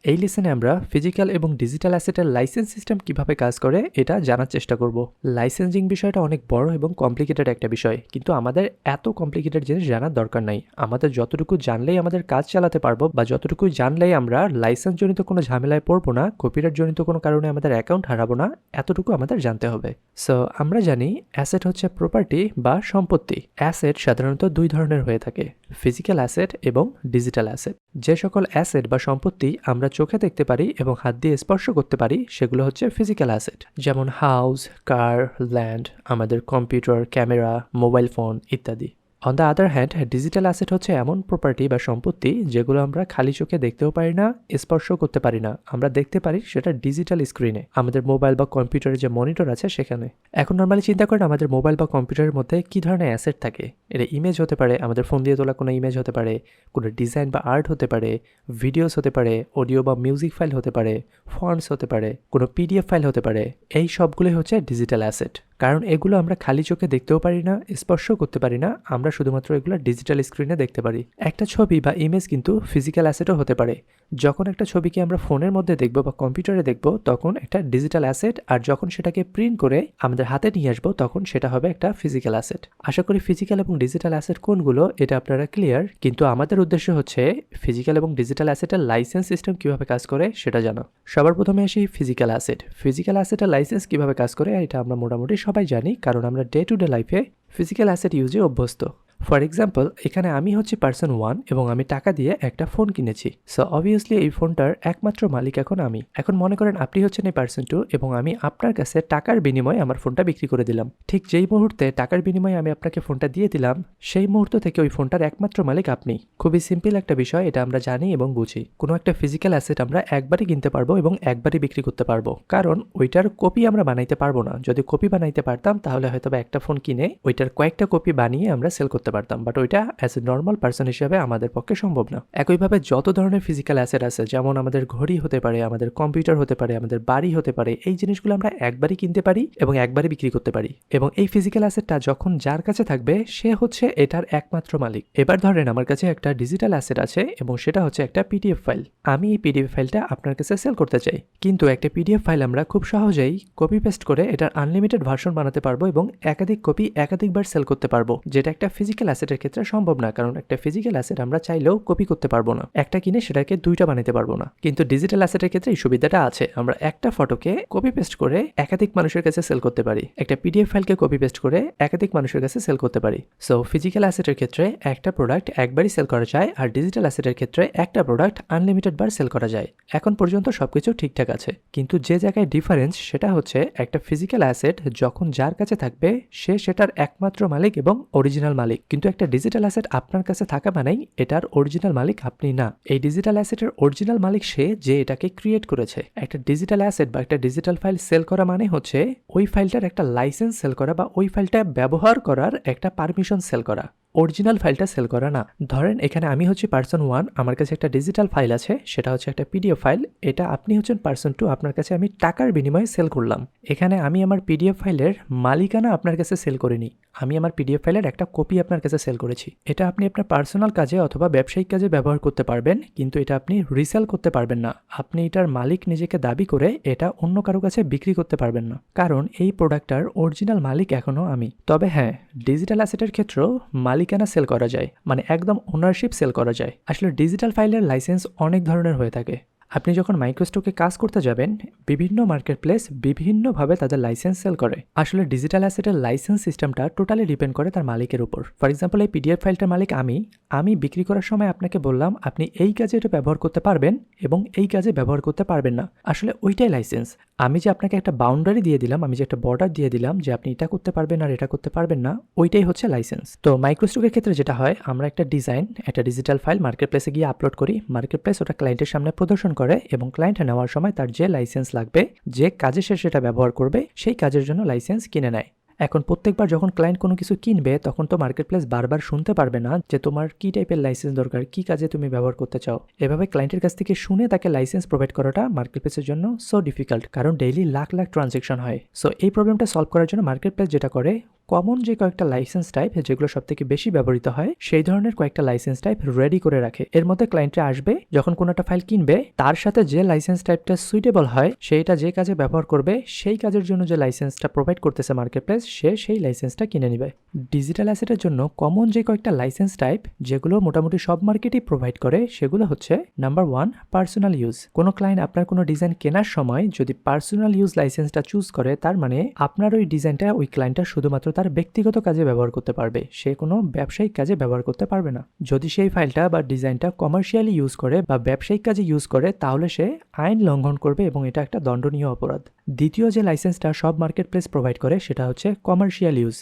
এই লেসনে আমরা ফিজিক্যাল এবং ডিজিটাল অ্যাসেটের লাইসেন্স সিস্টেম কিভাবে কাজ করে এটা জানার চেষ্টা করব। লাইসেন্সিং বিষয়টা অনেক বড় এবং কমপ্লিকেটেড একটা বিষয়, কিন্তু আমাদের এত কমপ্লিকেটেড জিনিস জানার দরকার নাই। আমাদের যতটুকু জানলেই আমাদের কাজ চালাতে পারবো, বা যতটুকু জানলেই আমরা লাইসেন্স জনিত কোনো ঝামেলায় পড়বো না, কপিরাইট জনিত কোনো কারণে আমাদের অ্যাকাউন্ট হারাবো না, এতটুকু আমাদের জানতে হবে। সো আমরা জানি অ্যাসেট হচ্ছে প্রপার্টি বা সম্পত্তি। অ্যাসেট সাধারণত দুই ধরনের হয়ে থাকে, ফিজিক্যাল অ্যাসেট এবং ডিজিটাল অ্যাসেট। যে সকল অ্যাসেট বা সম্পত্তি আমরা চোখে দেখতে পারি এবং হাত দিয়ে স্পর্শ করতে পারি সেগুলো হচ্ছে ফিজিক্যাল অ্যাসেট, যেমন হাউস, কার, ল্যান্ড, আমাদের কম্পিউটার, ক্যামেরা, মোবাইল ফোন ইত্যাদি। On the other hand, digital asset হচ্ছে এমন প্রপার্টি বা সম্পত্তি যেগুলো আমরা খালি চোখে দেখতেও পারি না, স্পর্শ করতে পারি না। আমরা দেখতে পারি সেটা ডিজিটাল স্ক্রিনে, আমাদের মোবাইল বা কম্পিউটারের যে মনিটর আছে সেখানে। এখন নর্মালি চিন্তা করেন আমাদের মোবাইল বা কম্পিউটারের মধ্যে কী ধরনের অ্যাসেট থাকে। এটা ইমেজ হতে পারে, আমাদের ফোন দিয়ে তোলা কোনো ইমেজ হতে পারে, কোনো ডিজাইন বা আর্ট হতে পারে, ভিডিওস হতে পারে, অডিও বা মিউজিক ফাইল হতে পারে, ফন্টস হতে পারে, কোনো পিডিএফ ফাইল হতে পারে। এই সবগুলোই হচ্ছে ডিজিটাল অ্যাসেট, কারণ এগুলো আমরা খালি চোখে দেখতেও পারি না, স্পর্শ করতে পারি না, আমরা শুধুমাত্র এগুলো ডিজিটাল স্ক্রিনে দেখতে পারি। একটা ছবি বা ইমেজ কিন্তু ফিজিক্যাল অ্যাসেটও হতে পারে। যখন একটা ছবিকে আমরা ফোনের মধ্যে দেখব বা কম্পিউটারে দেখব তখন একটা ডিজিটাল অ্যাসেট, আর যখন সেটাকে প্রিন্ট করে আমাদের হাতে নিয়ে আসবো তখন সেটা হবে একটা ফিজিক্যাল অ্যাসেট। আশা করি ফিজিক্যাল এবং ডিজিটাল অ্যাসেট কোনগুলো এটা আপনারা ক্লিয়ার, কিন্তু আমাদের উদ্দেশ্য হচ্ছে ফিজিক্যাল এবং ডিজিটাল অ্যাসেটের লাইসেন্স সিস্টেম কিভাবে কাজ করে সেটা জানা। সবার প্রথমে আসি ফিজিক্যাল অ্যাসেট। ফিজিক্যাল অ্যাসেটের লাইসেন্স কিভাবে কাজ করে এটা আমরা মোটামুটি সবাই জানি, কারণ আমরা ডে টু ডে লাইফে ফিজিক্যাল অ্যাসেট ইউজে অভ্যস্ত। ফর এক্সাম্পল, এখানে আমি হচ্ছি পার্সন 1 এবং আমি টাকা দিয়ে একটা ফোন কিনেছি। সো অবভিয়াসলি এই ফোনটার একমাত্র মালিক এখন আমি। এখন মনে করেন আপনি হচ্ছেন এই পার্সন 2 এবং আমি আপনার কাছে টাকার বিনিময়ে আমার ফোনটা বিক্রি করে দিলাম। ঠিক যেই মুহূর্তে টাকার বিনিময়ে আমি আপনাকে ফোনটা দিয়ে দিলাম, সেই মুহূর্ত থেকে ওই ফোনটার একমাত্র মালিক আপনি। খুবই সিম্পল একটা বিষয়, এটা আমরা জানি এবং বুঝি। কোনো একটা ফিজিক্যাল অ্যাসেট আমরা একবারই কিনতে পারবো এবং একবারই বিক্রি করতে পারবো, কারণ ওইটার কপি আমরা বানাইতে পারবো না। যদি কপি বানাইতে পারতাম তাহলে হয়তো একটা ফোন কিনে ওইটার কয়েকটা কপি বানিয়ে আমরা সেল করতে পারতাম, বাট ওইটা অ্যাজ এ নর্মাল পার্সন হিসেবে আমাদের পক্ষে সম্ভব না। একইভাবে যত ধরনের ফিজিক্যাল অ্যাসেট আছে, যেমন আমাদের ঘড়ি হতে পারে, আমাদের কম্পিউটার হতে পারে, আমাদের বাড়ি হতে পারে, এই জিনিসগুলো আমরা একবারই কিনতে পারি এবং একবারই বিক্রি করতে পারি। এবং এই ফিজিক্যাল অ্যাসেটটা যখন যার কাছে থাকবে সে হচ্ছে এটার একমাত্র মালিক। এবার ধরেন আমার কাছে একটা ডিজিটাল অ্যাসেট আছে এবং সেটা হচ্ছে একটা পিডিএফ ফাইল। আমি এই পিডিএফ ফাইলটা আপনার কাছে সেল করতে চাই, কিন্তু একটা পিডিএফ ফাইল আমরা খুব সহজেই কপি পেস্ট করে এটার আনলিমিটেড ভার্সন বানাতে পারবো এবং একাধিক কপি একাধিকবার সেল করতে পারবো, যেটা একটা ফিজিক্যাল অ্যাসেটের ক্ষেত্রে সম্ভব না, কারণ একটা ফিজিক্যাল অ্যাসেট আমরা চাইলেও কপি করতে পারবো না, একটা কিনে সেটাকে দুইটা বানাতে পারবো না। কিন্তু ডিজিটাল অ্যাসেটের ক্ষেত্রে এই সুবিধাটা আছে, আমরা একটা ফটোকে কপি পেস্ট করে একাধিক মানুষের কাছে সেল করতে পারি, একটা পিডিএফ ফাইলকে কপি পেস্ট করে একাধিক মানুষের কাছে সেল করতে পারি। সো ফিজিক্যাল অ্যাসেটের ক্ষেত্রে একটা প্রোডাক্ট একবারই সেল করা যায়, আর ডিজিটাল অ্যাসেটের ক্ষেত্রে একটা প্রোডাক্ট আনলিমিটেড বার সেল করা যায়। এখন পর্যন্ত সবকিছু ঠিকঠাক আছে, কিন্তু যে জায়গায় ডিফারেন্স সেটা হচ্ছে একটা ফিজিক্যাল অ্যাসেট যখন যার কাছে থাকবে সে সেটার একমাত্র মালিক এবং অরিজিনাল মালিক, কিন্তু একটা ডিজিটাল অ্যাসেট আপনার কাছে থাকা মানেই এটার অরিজিনাল মালিক আপনি না। এই ডিজিটাল অ্যাসেটের অরিজিনাল মালিক সে যে এটাকে ক্রিয়েট করেছে। একটা ডিজিটাল অ্যাসেট বা একটা ডিজিটাল ফাইল সেল করা মানে হচ্ছে ওই ফাইলটার একটা লাইসেন্স সেল করা বা ওই ফাইলটা ব্যবহার করার একটা পারমিশন সেল করা, অরিজিনাল ফাইলটা সেল করা না। ধরেন এখানে আমি হচ্ছি পার্সন 1, আমার কাছে একটা ডিজিটাল ফাইল আছে, সেটা হচ্ছে একটা পিডিএফ ফাইল। এটা আপনি হচ্ছেন পার্সন 2, আপনার কাছে আমি টাকার বিনিময়ে সেল করলাম। এখানে আমি আমার পিডিএফ ফাইলের মালিকানা আপনার কাছে সেল করিনি, আমি আমার পিডিএফ ফাইলের একটা কপি আপনার কাছে সেল করেছি। এটা আপনি আপনার পার্সোনাল কাজে অথবা ব্যবসায়িক কাজে ব্যবহার করতে পারবেন, কিন্তু এটা আপনি রিসেল করতে পারবেন না। আপনি এটার মালিক নিজেকে দাবি করে এটা অন্য কারো কাছে বিক্রি করতে পারবেন না, কারণ এই প্রোডাক্টটার অরিজিনাল মালিক এখনো আমি। তবে হ্যাঁ, ডিজিটাল অ্যাসেটের ক্ষেত্রেও মালিকানা সেল করা যায়, মানে একদম ওনারশিপ সেল করা যায়। আসলে ডিজিটাল ফাইলের লাইসেন্স অনেক ধরনের হয়ে থাকে। আপনি যখন মাইক্রোস্টকে কাজ করতে যাবেন, বিভিন্ন মার্কেট প্লেস বিভিন্নভাবে তাদের লাইসেন্স সেল করে। আসলে ডিজিটাল অ্যাসেটের লাইসেন্স সিস্টেমটা টোটালি ডিপেন্ড করে তার মালিকের উপর। ফর এক্সাম্পল, এই পিডিএফ ফাইলটার মালিক আমি বিক্রি করার সময় আপনাকে বললাম আপনি এই কাজে এটা ব্যবহার করতে পারবেন এবং এই কাজে ব্যবহার করতে পারবেন না। আসলে ওইটাই লাইসেন্স। আমি যে আপনাকে একটা বাউন্ডারি দিয়ে দিলাম, আমি যে একটা বর্ডার দিয়ে দিলাম যে আপনি এটা করতে পারবেন আর এটা করতে পারবেন না, ওইটাই হচ্ছে লাইসেন্স। তো মাইক্রোস্টকের ক্ষেত্রে যেটা হয়, আমরা একটা ডিজাইন, একটা ডিজিটাল ফাইল মার্কেট প্লেসে গিয়ে আপলোড করি, মার্কেট প্লেস ওটা ক্লায়েন্টের সামনে প্রদর্শন করে এবং ক্লায়েন্ট নেওয়ার সময় তার যে লাইসেন্স লাগবে, যে কাজে সে সেটা ব্যবহার করবে, সেই কাজের জন্য লাইসেন্স কিনে নেয়। এখন প্রত্যেকবার যখন ক্লায়েন্ট কোনো কিছু কিনবে তখন তো মার্কেট প্লেস বারবার শুনতে পারবে না যে তোমার কি টাইপের লাইসেন্স দরকার, কি কাজে তুমি ব্যবহার করতে চাও। এভাবে ক্লায়েন্টের কাছ থেকে শুনে তাকে লাইসেন্স প্রোভাইড করাটা মার্কেট প্লেসের জন্য সো ডিফিকাল্ট, কারণ ডেইলি লাখ লাখ ট্রানজ্যাকশন হয়। সো এই প্রবলেমটা সলভ করার জন্য মার্কেট প্লেস যেটা করে, কমন যে কয়েকটা লাইসেন্স টাইপ যেগুলো সবথেকে বেশি ব্যবহৃত হয় সেই ধরনের কয়েকটা লাইসেন্স টাইপ রেডি করে রাখে। এর মধ্যে ক্লায়েন্টরা আসবে, যখন কোনো একটা ফাইল কিনবে তার সাথে যে লাইসেন্স টাইপটা সুইটেবল হয় সেইটা যে কাজে ব্যবহার করবে সেই কাজের জন্য যে লাইসেন্সটা প্রোভাইড করতেছে মার্কেটপ্লেস সে সেই লাইসেন্সটা কিনে নেবে। ডিজিটাল অ্যাসেটের জন্য কমন যে কয়েকটা লাইসেন্স টাইপ যেগুলো মোটামুটি সব মার্কেটই প্রোভাইড করে সেগুলো হচ্ছে নাম্বার 1 পার্সোনাল ইউজ। কোনো ক্লায়েন্ট আপনার কোনো ডিজাইন কেনার সময় যদি পার্সোনাল ইউজ লাইসেন্সটা চুজ করে তার মানে আপনার ওই ডিজাইনটা ওই ক্লায়েন্টটা শুধুমাত্র তার ব্যক্তিগত কাজে ব্যবহার করতে পারবে, সে কোনো ব্যবসায়িক কাজে ব্যবহার করতে পারবে না। যদি সেই ফাইলটা বা ডিজাইনটা কমার্শিয়ালি ইউজ করে বা ব্যবসায়িক কাজে ইউজ করে তাহলে সে আইন লঙ্ঘন করবে এবং এটা একটা দণ্ডনীয় অপরাধ। দ্বিতীয় যে লাইসেন্সটা সব মার্কেটপ্লেস প্রোভাইড করে সেটা হচ্ছে কমার্শিয়াল ইউজ।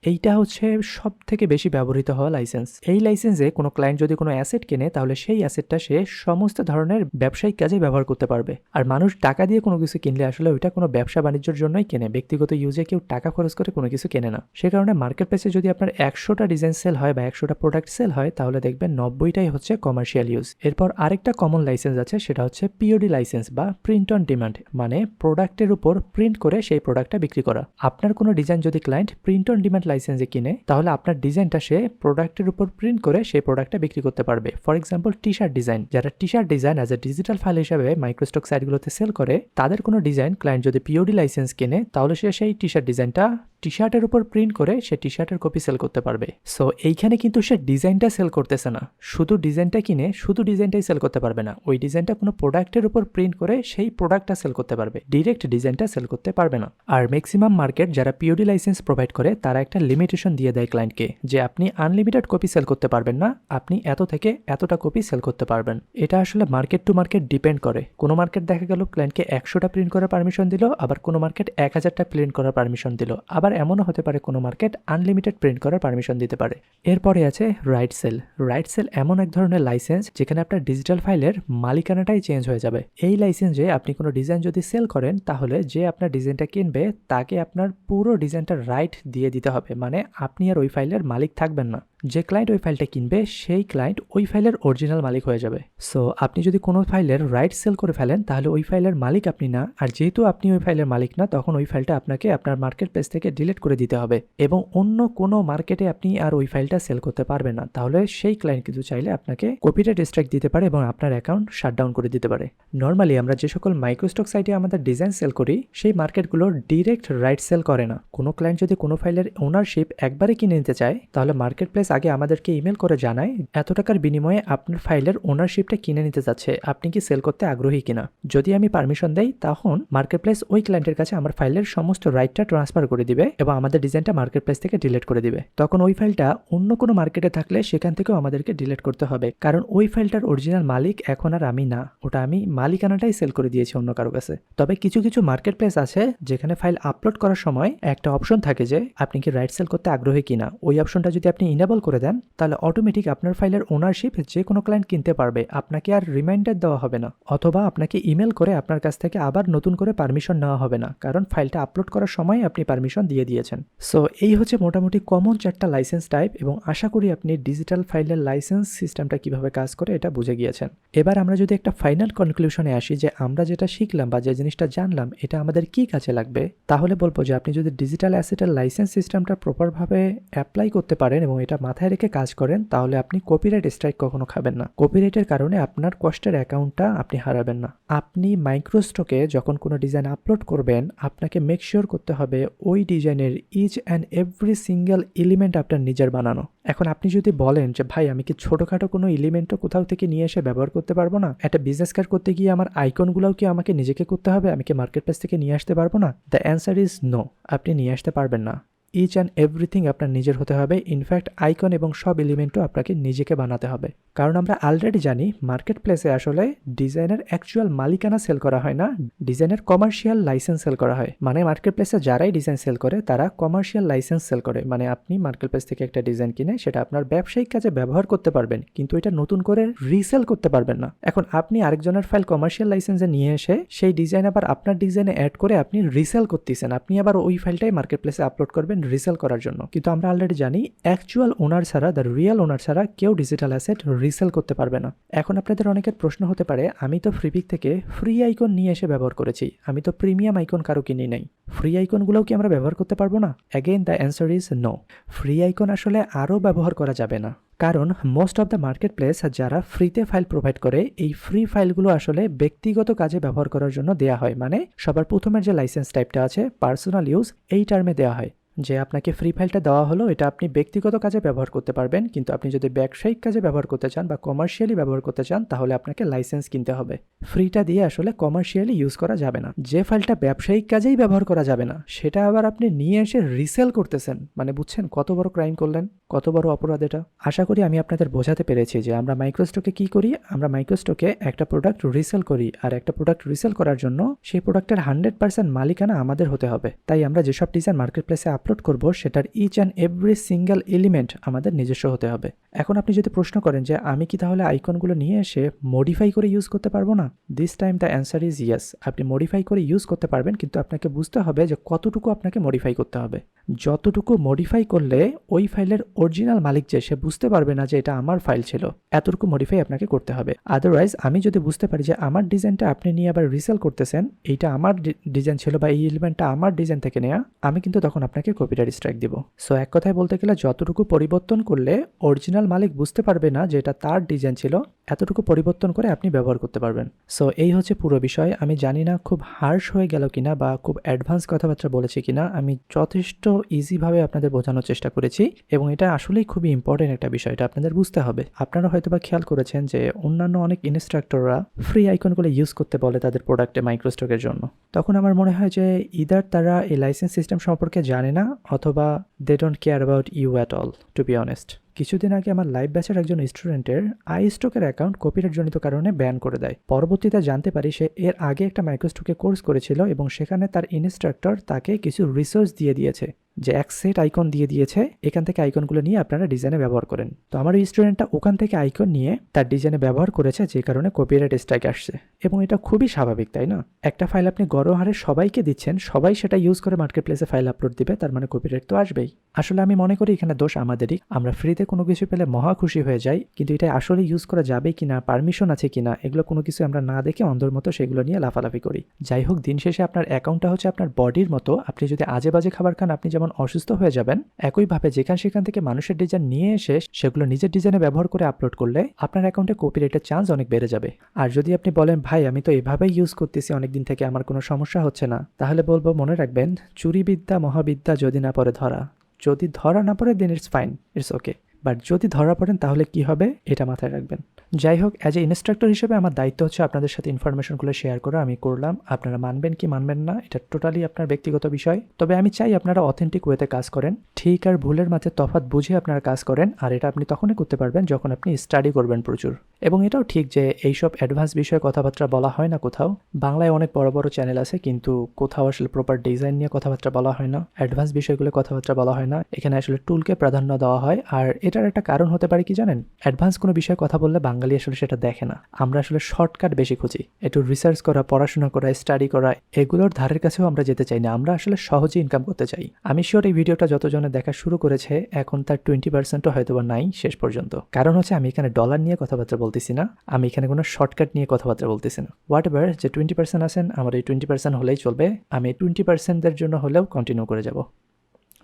এইটা হচ্ছে সব থেকে বেশি ব্যবহৃত হওয়া লাইসেন্স। এই লাইসেন্সে কোনো ক্লায়েন্ট যদি কোনো অ্যাসেট কেনে তাহলে সেই অ্যাসেটটা সে সমস্ত ধরনের ব্যবসায়িক কাজে ব্যবহার করতে পারবে। আর মানুষ টাকা দিয়ে কোনো কিছু কিনলে আসলে ওইটা কোনো ব্যবসা বাণিজ্যের জন্যই কেনে, ব্যক্তিগত ইউজে কেউ টাকা খরচ করে কোনো কিছু কেনে না। সে কারণে মার্কেটপ্লেসে যদি আপনার 100টা ডিজাইন সেল হয় বা 100টা প্রোডাক্ট সেল হয় তাহলে দেখবেন 90টাই হচ্ছে কমার্শিয়াল ইউজ। এরপর আরেকটা কমন লাইসেন্স আছে সেটা হচ্ছে পিওডি লাইসেন্স বা প্রিন্ট অন ডিমান্ড, মানে প্রোডাক্টের উপর প্রিন্ট করে সেই প্রোডাক্টটা বিক্রি করা। আপনার কোনো ডিজাইন যদি ক্লায়েন্ট প্রিন্ট অন ডিমান্ড লাইসেন্সে কিনে তাহলে আপনার ডিজাইনটা সে প্রোডাক্টের উপর প্রিন্ট করে সেই প্রোডাক্টটা বিক্রি করতে পারবে। For example T shirt design, যারা T shirt design as a digital file হিসাবে মাইক্রোস্টক সাইটগুলোতে সেল করে তাদের কোনো ডিজাইন ক্লায়েন্ট যদি পিওডি লাইসেন্স কিনে তাহলে সে সেই টি শার্ট ডিজাইনটা টি শার্টের উপর প্রিন্ট করে সে টি শার্টের কপি সেল করতে পারবে। সো এইখানে কিন্তু সে ডিজাইনটা সেল করতেছে না, শুধু ডিজাইনটা কিনে শুধু ডিজাইনটাই সেল করতে পারবে না, ওই ডিজাইনটা কোনো প্রোডাক্টের উপর প্রিন্ট করে সেই প্রোডাক্টটা সেল করতে পারবে, ডিরেক্ট ডিজাইনটা সেল করতে পারবে না। আর ম্যাক্সিমাম মার্কেট যারা পিওডি লাইসেন্স প্রোভাইড করে তারা একটা লিমিটেশন দিয়ে দেয় ক্লায়েন্টকে যে আপনি আনলিমিটেড কপি সেল করতে পারবেন না, আপনি এত থেকে এতটা কপি সেল করতে পারবেন। এটা আসলে মার্কেট টু মার্কেট ডিপেন্ড করে। কোনো মার্কেট দেখা গেল ক্লায়েন্টকে 100টা প্রিন্ট করার পারমিশন দিল, আবার কোনো মার্কেট 1000টা প্রিন্ট করার পারমিশন দিল, আবার এমনও হতে পারে কোনো মার্কেট আনলিমিটেড প্রিন্ট করার পারমিশন দিতে পারে। এরপরে আছে রাইট সেল। রাইট সেল এমন এক ধরনের লাইসেন্স যেখানে আপনার ডিজিটাল ফাইলের মালিকানাটাই চেঞ্জ হয়ে যাবে। এই লাইসেন্সে আপনি কোনো ডিজাইন যদি সেল করেন তাহলে যে আপনার ডিজাইনটা কিনবে তাকে আপনার পুরো ডিজাইনটার রাইট দিয়ে দিতে হবে, মানে আপনি আর ওই ফাইলের মালিক থাকবেন না। যে ক্লায়েন্ট ওই ফাইলটা কিনবে সেই ক্লায়েন্ট ওই ফাইলের অরিজিনাল মালিক হয়ে যাবে। সো আপনি যদি কোনো ফাইলের রাইট সেল করে ফেলেন তাহলে ওই ফাইলের মালিক আপনি না, আর যেহেতু আপনি ওই ফাইলের মালিক না তখন ওই ফাইলটা আপনাকে আপনার মার্কেট প্লেস থেকে ডিলিট করে দিতে হবে এবং অন্য কোনো মার্কেটে আপনি আর ওই ফাইলটা সেল করতে পারবেন না। তাহলে সেই ক্লায়েন্ট কিন্তু চাইলে আপনাকে কপিরাইট স্ট্রাইক দিতে পারে এবং আপনার অ্যাকাউন্ট শাটডাউন করে দিতে পারে। নর্মালি আমরা যে সকল মাইক্রোস্টক সাইটে আমাদের ডিজাইন সেল করি সেই মার্কেটগুলো ডিরেক্ট রাইট সেল করে না। কোনো ক্লায়েন্ট যদি কোনো ফাইলের ওনারশিপ একবারে কিনে নিতে চায় তাহলে মার্কেট প্লেস আগে আমাদেরকে ইমেল করে জানায় এত টাকার বিনিময়ে আপনার ফাইলের ওনারশিপটা কিনে নিতে যাচ্ছে, আপনি কি সেল করতে আগ্রহী কিনা। যদি আমি পারমিশন দেই তখন মার্কেট প্লেস ওই ক্লায়েন্টের কাছে আমার ফাইলের সমস্ত রাইটটা ট্রান্সফার করে দিবে এবং আমাদের ডিজাইনটা মার্কেট প্লেস থেকে ডিলিট করে দিবে। তখন ওই ফাইলটা অন্য কোনো মার্কেটে থাকলে সেখান থেকেও আমাদেরকে ডিলিট করতে হবে, কারণ ওই ফাইলটার অরিজিনাল মালিক এখন আর আমি না, ওটা আমি মালিকানাটাই সেল করে দিয়েছি অন্য কারো কাছে। তবে কিছু কিছু মার্কেট প্লেস আছে যেখানে ফাইল আপলোড করার সময় একটা অপশন থাকে যে আপনি কি রাইট সেল করতে আগ্রহী কিনা। ওই অপশনটা যদি আপনি ইনেবল করে দেন তাহলে অটোমেটিক আপনার ফাইলের ওনারশিপ যে কোনো ক্লায়েন্ট কিনতে পারবে, আপনাকে আর রিমাইন্ডার দেওয়া হবে না অথবা আপনাকে ইমেল করে আপনার কাছ থেকে আবার নতুন করে পারমিশন নেওয়া হবে না, কারণ ফাইলটা আপলোড করার সময় আপনি পারমিশন দিয়ে দিয়েছেন। সো এই হচ্ছে মোটামুটি কমন 4টা লাইসেন্স টাইপ এবং আশা করি আপনি ডিজিটাল ফাইলের লাইসেন্স সিস্টেমটা কিভাবে কাজ করে এটা বুঝে গিয়েছেন। এবার আমরা যদি একটা ফাইনাল কনক্লুশনে আসি যে আমরা যেটা শিখলাম বা যে জিনিসটা জানলাম এটা আমাদের কি কাজে লাগবে, তাহলে বলবো যে আপনি যদি ডিজিটাল অ্যাসেটের লাইসেন্স সিস্টেমটা প্রপারভাবে অ্যাপ্লাই করতে পারেন এবং এটা মাথায় রেখে কাজ করেন তাহলে আপনি কপিরাইট স্ট্রাইক কখনো খাবেন না। কপিরাইটের কারণে আপনার কষ্টের অ্যাকাউন্টটা আপনি হারাবেন না। আপনি মাইক্রোস্টকে যখন কোনো ডিজাইন আপলোড করবেন আপনাকে মেক শিওর করতে হবে ওই ডিজাইনের each and every single element আপনার নিজের বানানো। এখন আপনি যদি বলেন যে ভাই আমি কি ছোটোখাটো কোনো এলিমেন্টও কোথাও থেকে নিয়ে এসে ব্যবহার করতে পারবো না, একটা বিজনেস কার্ড করতে গিয়ে আমার আইকনগুলোও কি আমাকে নিজেকে করতে হবে, আমি কি মার্কেট প্লেস থেকে নিয়ে আসতে পারবো না? দ্য অ্যান্সার ইজ নো, আপনি নিয়ে আসতে পারবেন না। ইচ অ্যান্ড এভরিথিং আপনার নিজের হতে হবে, ইনফ্যাক্ট আইকন এবং সব এলিমেন্টও আপনাকে নিজেকে বানাতে হবে। কারণ আমরা অলরেডি জানি মার্কেট প্লেসে আসলে ডিজাইনের অ্যাকচুয়াল মালিকানা সেল করা হয় না, ডিজাইনের কমার্শিয়াল লাইসেন্স সেল করা হয়। মানে মার্কেট প্লেসে যারাই ডিজাইন সেল করে তারা কমার্শিয়াল লাইসেন্স সেল করে, মানে আপনি মার্কেট প্লেস থেকে একটা ডিজাইন কিনে সেটা আপনার ব্যবসায়িক কাজে ব্যবহার করতে পারবেন কিন্তু এটা নতুন করে রিসেল করতে পারবেন না। এখন আপনি আরেকজনের ফাইল কমার্শিয়াল লাইসেন্সে নিয়ে এসে সেই ডিজাইন আবার আপনার ডিজাইনে অ্যাড করে আপনি রিসেল করতেছেন, আপনি আবার ওই ফাইলটাই মার্কেট প্লেসে আপলোড করবেন রিসেল করার জন্য, কিন্তু আমরা অলরেডি জানি অ্যাকচুয়াল ওনার ছাড়া, দ্য রিয়েল ওনার ছাড়া কেউ ডিজিটাল অ্যাসেট রিসেল করতে পারবে না। এখন আপনাদের অনেকের প্রশ্ন হতে পারে, আমি তো ফ্রিপিক থেকে ফ্রি আইকন নিয়ে এসে ব্যবহার করেছি, আমি তো প্রিমিয়াম আইকন কারো কিনি নাই, ফ্রি আইকনগুলোও কি আমরা ব্যবহার করতে পারবো না? Again the answer is no. Free icon আসলে আরও ব্যবহার করা যাবে না, কারণ most of the market place যারা ফ্রিতে ফাইল প্রোভাইড করে, এই ফ্রি ফাইলগুলো আসলে ব্যক্তিগত কাজে ব্যবহার করার জন্য দেওয়া হয়। মানে সবার প্রথমের যে লাইসেন্স টাইপটা আছে পার্সোনাল ইউজ, এই টার্মে দেওয়া হয় যে আপনাকে ফ্রি ফাইলটা দেওয়া হলো, এটা আপনি ব্যক্তিগত কাজে ব্যবহার করতে পারবেন, কিন্তু আপনি যদি ব্যবসায়িক কাজে ব্যবহার করতে চান বা কমার্শিয়ালি ব্যবহার করতে চান তাহলে আপনাকে লাইসেন্স কিনতে হবে। ফ্রিটা দিয়ে আসলে কমার্শিয়ালি ইউজ করা যাবে না। যে ফাইলটা ব্যবসায়িক কাজেই ব্যবহার করা যাবে না সেটা আবার আপনি নিয়ে এসে রিসেল করতেছেন, মানে বুঝছেন কত বড় ক্রাইম করলেন, কত বড় অপরাধ এটা। আশা করি আমি আপনাদের বোঝাতে পেরেছি যে আমরা মাইক্রোস্টকে কি করি। আমরা মাইক্রোস্টকে একটা প্রোডাক্ট রিসেল করি, আর একটা প্রোডাক্ট রিসেল করার জন্য সেই প্রোডাক্টের 100% মালিকানা আমাদের হতে হবে। তাই আমরা যেসব ডিজাইন মার্কেট প্লেসে আপলোড করবো সেটার each and every single element আমাদের নিজস্ব হতে হবে। এখন আপনি যদি প্রশ্ন করেন যে আমি কি তাহলে আইকনগুলো নিয়ে এসে মডিফাই করে ইউজ করতে পারবো না, this time the answer is yes. আপনি মডিফাই করে ইউজ করতে পারবেন, কিন্তু আপনাকে বুঝতে হবে যে কতটুকু আপনাকে মডিফাই করতে হবে। যতটুকু মডিফাই করলে ওই ফাইলের অরিজিনাল মালিক যে সে বুঝতে পারবে না যে এটা আমার ফাইল ছিল, এতটুকু মডিফাই আপনাকে করতে হবে। আদারওয়াইজ আমি যদি বুঝতে পারি যে আমার ডিজাইনটা আপনি নিয়ে আবার রিসেল করতেছেন, এইটা আমার ডিজাইন ছিল বা এই এলিমেন্টটা আমার ডিজাইন থেকে নেওয়া, আমি কিন্তু তখন আপনাকে কপিরাইট স্ট্রাইক দিব। সো এক কথায় বলতে গেলে যতটুকু পরিবর্তন করলে অরিজিনাল মালিক বুঝতে পারবে না যে এটা তার ডিজাইন ছিল, এতটুকু পরিবর্তন করে আপনি ব্যবহার করতে পারবেন। সো এই হচ্ছে পুরো বিষয়। আমি জানি না খুব হার্শ হয়ে গেল কিনা বা খুব অ্যাডভান্স কথাবার্তা বলেছি কিনা, আমি যথেষ্ট ইজিভাবে আপনাদের বোঝানোর চেষ্টা করেছি এবং এটা আসলেই খুবই ইম্পর্টেন্ট একটা বিষয়, এটা আপনাদের বুঝতে হবে। আপনারা হয়তোবা খেয়াল করেছেন যে অন্যান্য অনেক ইনস্ট্রাক্টররা ফ্রি আইকনগুলো ইউজ করতে বলে তাদের প্রোডাক্টে মাইক্রোস্টকের জন্য। তখন আমার মনে হয় যে ইদার তারা এই লাইসেন্স সিস্টেম সম্পর্কে জানে না, অথবা they don't care about you at all, to be honest. কিছুদিন আগে আমার লাইভ ব্যাচের একজন স্টুডেন্টের আইস্টকের অ্যাকাউন্ট কপিরাইট জনিত কারণে ব্যান করে দেয়। পরবর্তীতে জানতে পারি সে এর আগে একটা মাইক্রোস্টকে কোর্স করেছিল এবং সেখানে তার ইনস্ট্রাক্টর তাকে কিছু রিসোর্স দিয়ে দিয়েছে, যে এক সেট আইকন দিয়ে দিয়েছে, এখান থেকে আইকনগুলো নিয়ে আপনারা ডিজাইনে ব্যবহার করেন। তো আমার ওই স্টুডেন্টটা ওখান থেকে আইকন নিয়ে তার ডিজাইনে ব্যবহার করেছে, যে কারণে কপিরাইট স্ট্রাইক আসছে। এবং এটা খুবই স্বাভাবিক, তাই না? একটা ফাইল আপনি গড় হারে সবাইকে দিচ্ছেন, সবাই সেটা ইউজ করে মার্কেট প্লেসে ফাইল আপলোড দিবে, তার মানে কপিরাইট তো আসবেই। আসলে আমি মনে করি এখানে দোষ আমাদেরই। আমরা ফ্রিতে কোনো কিছু পেলে মহা খুশি হয়ে যাই, কিন্তু এটা আসলে ইউজ করা যাবে কিনা, পারমিশন আছে কিনা, এগুলো কোনো কিছু আমরা না দেখে অন্ধর মতো সেগুলো নিয়ে লাফালাফি করি। যাই হোক, দিন শেষে আপনার অ্যাকাউন্টটা হচ্ছে আপনার বডির মতো। আপনি যদি আজে বাজে খাবার খান, আপনি যেমন অসুস্থ হয়ে যাবেন, একইভাবে সেখান থেকে মানুষের ডিজাইন নিয়ে এসে সেগুলো নিজের ডিজাইনে ব্যবহার করে আপলোড করলে আপনার অ্যাকাউন্টে কপিরাইটের চান্স অনেক বেড়ে যাবে। আর যদি আপনি বলেন ভাই আমি তো এভাবেই ইউজ করতেছি অনেকদিন থেকে, আমার কোনো সমস্যা হচ্ছে না, তাহলে বলবো মনে রাখবেন, চুরিবিদ্যা মহাবিদ্যা যদি না পড়ে ধরা, যদি ধরা না পড়ে then it's fine, it's okay, but যদি ধরা পড়েন তাহলে কি হবে এটা মাথায় রাখবেন। যাই হোক, অ্যাজ এ ইনস্ট্রাক্টর হিসেবে আমার দায়িত্ব হচ্ছে আপনাদের সাথে ইনফরমেশনগুলো শেয়ার করা। আমি করলাম, আপনারা মানবেন কি মানবেন না এটা টোটালি আপনার ব্যক্তিগত বিষয়। তবে আমি চাই আপনারা অথেন্টিক ওয়েতে কাজ করেন, ঠিক আর ভুলের মাঝে তফাৎ বুঝে আপনারা কাজ করেন। আর এটা আপনি তখনই করতে পারবেন যখন আপনি স্টাডি করবেন প্রচুর। এবং এটাও ঠিক যে এইসব অ্যাডভান্স বিষয়ে কথাবার্তা বলা হয় না কোথাও। বাংলায় অনেক বড় বড় চ্যানেল আছে, কিন্তু কোথাও আসলে প্রপার ডিজাইন নিয়ে কথাবার্তা বলা হয় না, অ্যাডভান্স বিষয়গুলো কথাবার্তা বলা হয় না। এখানে আসলে টুলকে প্রাধান্য দেওয়া হয়। আর এটার একটা কারণ হতে পারে কি জানেন, অ্যাডভান্স কোনো বিষয়ে কথা বললে বাঙালি আসলে সেটা দেখে না। আমরা আসলে শর্টকাট বেশি খুঁজি, একটু রিসার্চ করা, পড়াশোনা করা, স্টাডি করা, এগুলোর ধারের কাছেও আমরা যেতে চাই না। আমরা আসলে সহজে ইনকাম করতে চাই। আমি শিওর এই ভিডিওটা যতজনে দেখা শুরু করেছে এখন তার 20%ও হয়তো বা নাই শেষ পর্যন্ত। কারণ হচ্ছে আমি এখানে ডলার নিয়ে কথাবার্তা বলতেছি না, আমি এখানে কোনো শর্টকাট নিয়ে কথাবার্তা বলতেছি না। হোয়াট এভার, যে 20% আছেন, আমার এই 20% হলেই চলবে। আমি 20%-এর জন্য হলেও কন্টিনিউ করে যাব।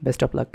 Best of luck.